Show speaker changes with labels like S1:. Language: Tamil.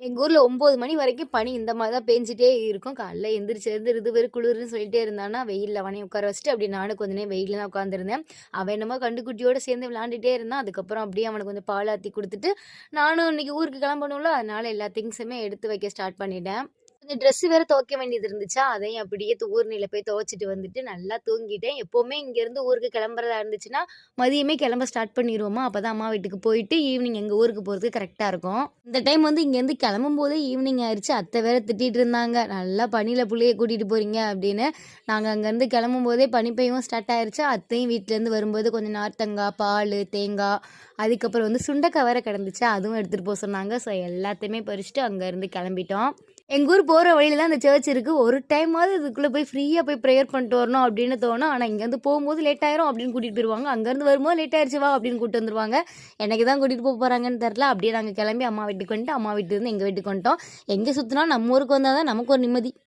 S1: எங்க ஊர்ல 9 மணி வரைக்கும் பனி இந்த மாரி தான் பேஞ்சுட்டே இருக்கும். காலைல எந்திரிச்சு இது வெறும் குளிருன்னு சொல்லிட்டே இருந்தானா, வெயில்ல அவனையும் உட்கார வச்சுட்டு, அப்படியே நானும் கொஞ்ச நேரம் வெயில்ல தான் உட்காந்துருந்தேன். அவன் என்னமோ கண்டுக்குட்டியோட சேர்ந்து விளையாண்டுட்டே இருந்தான். அதுக்கப்புறம் அப்படியே அவனுக்கு கொஞ்சம் பால் ஆத்தி குடுத்துட்டு, நானும் இன்னைக்கு ஊருக்கு கிளம்பணும்ல, அதனால எல்லா திங்ஸுமே எடுத்து வைக்க ஸ்டார்ட் பண்ணிட்டேன். கொஞ்சம் ட்ரெஸ் வேற துவைக்க வேண்டியது இருந்துச்சா, அதையும் அப்படியே ஊர்நில போய் துவைச்சுட்டு வந்துட்டு நல்லா தூங்கிட்டேன். எப்பவுமே இங்கேருந்து ஊருக்கு கிளம்புறதா இருந்துச்சுன்னா, மதியமே கிளம்ப ஸ்டார்ட் பண்ணிருவோமா, அப்பதான் அம்மா வீட்டுக்கு போயிட்டு ஈவினிங் எங்க ஊருக்கு போறதுக்கு கரெக்ட்டா இருக்கும். இந்த டைம் இங்கேருந்து கிளம்பும்போதே ஈவினிங் ஆயிருச்சு. அத்தை வேற திட்டிட்டு இருந்தாங்க. "நல்லா பனியில புள்ளைய கூட்டிட்டு போறீங்க" அப்படின்னு. நாங்க அங்கேருந்து கிளம்பும்போதே பனி பெய்யவும் ஸ்டார்ட் ஆயிருச்சா, அத்தையும் வீட்லேருந்து வரும்போது கொஞ்சம் நார்த்தங்கா, பாலு, தேங்காய், அதுக்கப்புறம் சுண்டைக்காய் வேற கிடந்துச்சா, அதுவும் எடுத்துட்டு போ சொன்னாங்க. ஸோ எல்லாத்தையுமே பறிச்சுட்டு அங்கேருந்து கிளம்பிட்டோம். எங்க ஊர் போற வழியில தான் அந்த சர்ச் இருக்கு. ஒரு டைமாவது இதுக்குள்ள போய் ஃப்ரீயா போய் பிரேயர் பண்ணிட்டு வரணும் அப்படின்னு தோணும். ஆனா இங்கேருந்து போகும்போது லேட் ஆயிரும் அப்படின்னு கூட்டிட்டு போயிருவாங்க. அங்கேருந்து வரும்போது லேட் ஆயிருச்சு வா அப்படின்னு கூட்டிட்டு வந்துருவாங்க. என்னைக்கு தான் கூட்டிட்டு போறாங்கன்னு தெரியல. அப்படியே நாங்க கிளம்பி அம்மா வீட்டுக்கு வந்துட்டு, அம்மா வீட்டுலேருந்து எங்க வீட்டுக்கு வந்துட்டோம். எங்க சுத்தினா நம்ம ஊருக்கு வந்தா தான் நமக்கு ஒரு நிம்மதி.